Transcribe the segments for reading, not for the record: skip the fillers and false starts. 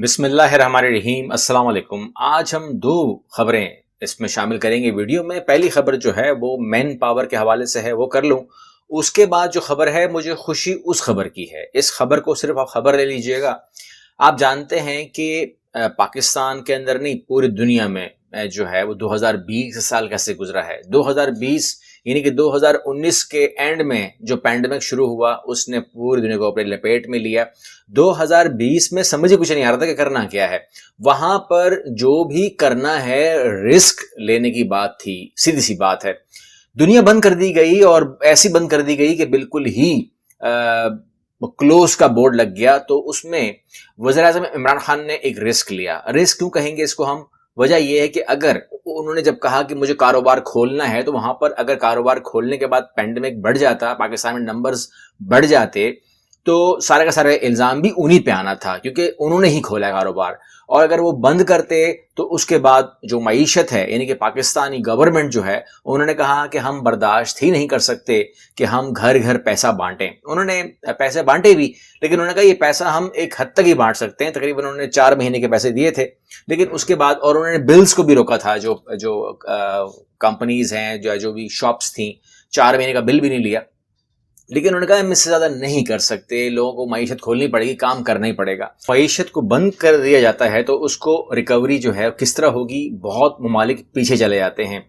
بسم اللہ الرحمن الرحیم۔ السلام علیکم۔ آج ہم دو خبریں اس میں شامل کریں گے ویڈیو میں۔ پہلی خبر جو ہے وہ مین پاور کے حوالے سے ہے، وہ کر لوں۔ اس کے بعد جو خبر ہے مجھے خوشی اس خبر کی ہے۔ اس خبر کو صرف آپ خبر لے لیجئے گا۔ آپ جانتے ہیں کہ پاکستان کے اندر نہیں، پوری دنیا میں جو ہے وہ 2020 سال کیسے گزرا ہے۔ 2020 یعنی کہ 2019 کے اینڈ میں جو پینڈیمک شروع ہوا اس نے پوری دنیا کو اپنے لپیٹ میں لیا۔ 2020 میں سمجھے کچھ نہیں آ رہا تھا کہ کرنا کیا ہے۔ وہاں پر جو بھی کرنا ہے رسک لینے کی بات تھی، سیدھی سی بات ہے۔ دنیا بند کر دی گئی، اور ایسی بند کر دی گئی کہ بالکل ہی کلوز کا بورڈ لگ گیا۔ تو اس میں وزیر اعظم عمران خان نے ایک رسک لیا۔ رسک کیوں کہیں گے اس کو ہم؟ وجہ یہ ہے کہ اگر انہوں نے جب کہا کہ مجھے کاروبار کھولنا ہے، تو وہاں پر اگر کاروبار کھولنے کے بعد پینڈیمک بڑھ جاتا، پاکستان میں نمبرز بڑھ جاتے، تو سارے کا سارا الزام بھی انہی پہ آنا تھا، کیونکہ انہوں نے ہی کھولا ہے کاروبار۔ اور اگر وہ بند کرتے تو اس کے بعد جو معیشت ہے، یعنی کہ پاکستانی گورنمنٹ جو ہے، انہوں نے کہا کہ ہم برداشت ہی نہیں کر سکتے کہ ہم گھر گھر پیسہ بانٹیں۔ انہوں نے پیسے بانٹے بھی، لیکن انہوں نے کہا یہ پیسہ ہم ایک حد تک ہی بانٹ سکتے ہیں۔ تقریباً انہوں نے 4 مہینے کے پیسے دیے تھے، لیکن اس کے بعد اور انہوں نے بلز کو بھی روکا تھا۔ جو کمپنیز ہیں، جو بھی شاپس تھیں، 4 مہینے کا بل بھی نہیں لیا۔ لیکن انہوں نے کہا ہم اس سے زیادہ نہیں کر سکتے، لوگوں کو معیشت کھولنی پڑے گی، کام کرنا ہی پڑے گا۔ معیشت کو بند کر دیا جاتا ہے تو اس کو ریکوری جو ہے کس طرح ہوگی، بہت ممالک پیچھے چلے جاتے ہیں۔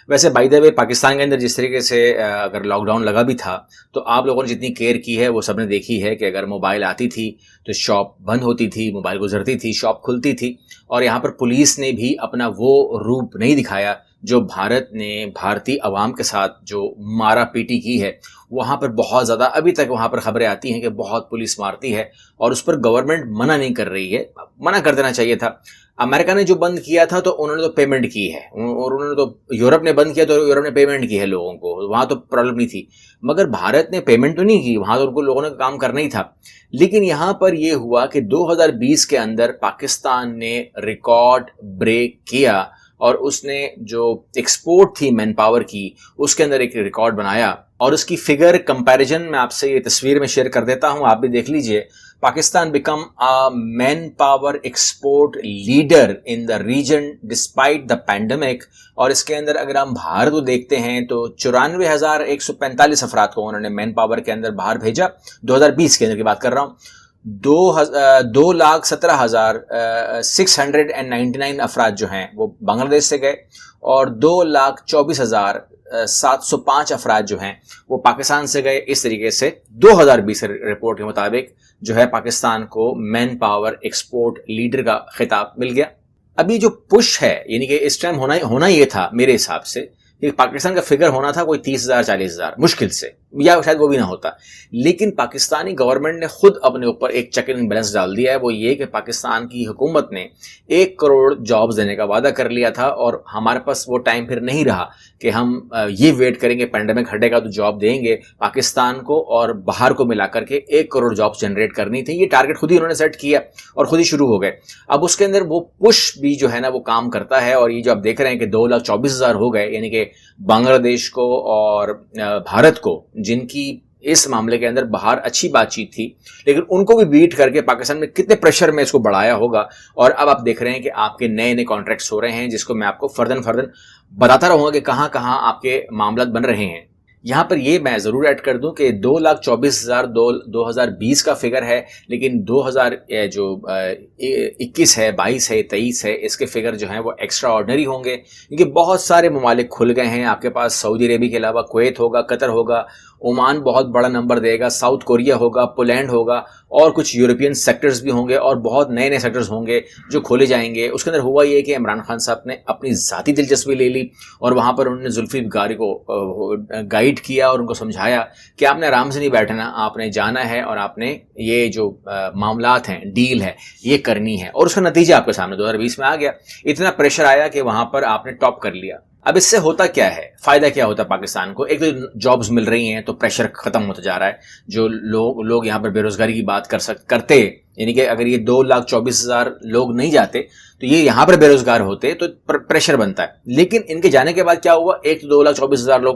ویسے بائی دا وے پاکستان کے اندر جس طریقے سے اگر لاک ڈاؤن لگا بھی تھا تو آپ لوگوں نے جتنی کیئر کی ہے وہ سب نے دیکھی ہے کہ اگر موبائل آتی تھی تو شاپ بند ہوتی تھی، موبائل گزرتی تھی، شاپ کھلتی تھی۔ اور یہاں پر پولیس نے بھی اپنا وہ روپ نہیں دکھایا جو بھارت نے بھارتی عوام کے ساتھ جو مارا پیٹی کی ہے۔ وہاں پر بہت زیادہ ابھی تک وہاں پر خبریں آتی ہیں کہ بہت پولیس مارتی ہے، اور اس پر گورنمنٹ منع نہیں کر رہی ہے۔ منع کر دینا چاہیے تھا۔ امریکہ نے جو بند کیا تھا تو انہوں نے تو پیمنٹ کی ہے، اور انہوں نے تو یورپ نے بند کیا تو یورپ نے پیمنٹ کی ہے لوگوں کو، وہاں تو پرابلم نہیں تھی۔ مگر بھارت نے پیمنٹ تو نہیں کی، وہاں تو ان کو لوگوں نے کام کرنا ہی تھا۔ لیکن یہاں پر یہ ہوا کہ 2020 کے اندر پاکستان نے ریکارڈ بریک کیا، اور اس نے جو ایکسپورٹ تھی مین پاور کی، اس کے اندر ایک ریکارڈ بنایا۔ اور اس کی فگر کمپیریزن میں آپ سے یہ تصویر میں شیئر کر دیتا ہوں، آپ بھی دیکھ لیجئے۔ Pakistan became main power export leader in the region despite the pandemic. اور اس کے اندر اگر ہم بھارت کو دیکھتے ہیں تو 94,145 افراد کو انہوں نے مین پاور کے اندر باہر بھیجا۔ 2020 کے اندر کی بات کر رہا ہوں۔ 2,17,699 افراد جو ہیں وہ بنگلہ دیش سے گئے، اور 2,24,705 افراد جو ہیں وہ پاکستان سے گئے۔ اس طریقے سے 2020 رپورٹ کے مطابق جو ہے پاکستان کو مین پاور ایکسپورٹ لیڈر کا خطاب مل گیا۔ ابھی جو پش ہے، یعنی کہ اس ٹائم ہونا یہ تھا میرے حساب سے کہ پاکستان کا فگر ہونا تھا کوئی 30,000 40,000 مشکل سے، یا شاید وہ بھی نہ ہوتا۔ لیکن پاکستانی گورنمنٹ نے خود اپنے اوپر ایک چیک اینڈ بیلنس ڈال دیا ہے۔ وہ یہ کہ پاکستان کی حکومت نے 1 کروڑ جابز دینے کا وعدہ کر لیا تھا، اور ہمارے پاس وہ ٹائم پھر نہیں رہا کہ ہم یہ ویٹ کریں گے پینڈیمک ہٹے گا تو جاب دیں گے۔ پاکستان کو اور باہر کو ملا کر کے 1 کروڑ جابز جنریٹ کرنی تھی۔ یہ ٹارگٹ خود ہی انہوں نے سیٹ کیا اور خود ہی شروع ہو گئے۔ اب اس کے اندر وہ پش بھی جو ہے نا وہ کام کرتا ہے، اور یہ جو آپ دیکھ رہے ہیں کہ 2,24,000 ہو گئے، یعنی کہ بنگلہ دیش کو اور بھارت کو، جن کی اس معاملے کے اندر باہر اچھی بات چیت تھی، لیکن ان کو بھی بیٹ کر کے پاکستان میں کتنے پریشر میں اس کو بڑھایا ہوگا۔ اور اب آپ دیکھ رہے ہیں کہ آپ کے نئے نئے کانٹریکٹس ہو رہے ہیں، جس کو میں آپ کو فردن بتاتا رہوں گا کہ کہاں کہاں آپ کے معاملات بن رہے ہیں۔ یہاں پر یہ میں ضرور ایڈ کر دوں کہ 2,24,000 2020 کا فگر ہے، لیکن 2021 ہے، 22 ہے، 23 ہے، اس کے فگر جو ہیں وہ ایکسٹرا آرڈنری ہوں گے، کیونکہ بہت سارے ممالک کھل گئے ہیں۔ آپ کے پاس سعودی عربیہ کے علاوہ کویت ہوگا، قطر ہوگا، عمان بہت بڑا نمبر دے گا، ساؤتھ کوریا ہوگا، پولینڈ ہوگا، اور کچھ یورپین سیکٹرز بھی ہوں گے، اور بہت نئے نئے سیکٹرز ہوں گے جو کھولے جائیں گے۔ اس کے اندر ہوا یہ کہ عمران خان صاحب نے اپنی ذاتی دلچسپی لے لی، اور وہاں پر انہوں نے ذوالفقار کو گائیڈ کیا اور ان کو سمجھایا کہ آپ نے آرام سے نہیں بیٹھنا، آپ نے جانا ہے، اور آپ نے یہ جو معاملات ہیں، ڈیل ہے، یہ کرنی ہے۔ اور اس کا نتیجہ آپ کے سامنے 2020 میں آ گیا۔ اتنا پریشر آیا کہ وہاں پر آپ نے ٹاپ کر لیا۔ اب اس سے ہوتا کیا ہے، فائدہ کیا ہوتا ہے پاکستان کو؟ ایک تو جابز مل رہی ہیں تو پریشر ختم ہوتا جا رہا ہے۔ جو لوگ یہاں پر بے روزگاری کی بات کرتے، یعنی کہ اگر یہ 2,24,000 لوگ نہیں جاتے تو یہ یہاں پر بے روزگار ہوتے تو پریشر بنتا ہے۔ لیکن ان کے جانے کے بعد کیا ہوا، ایک تو 2,24,000 لوگ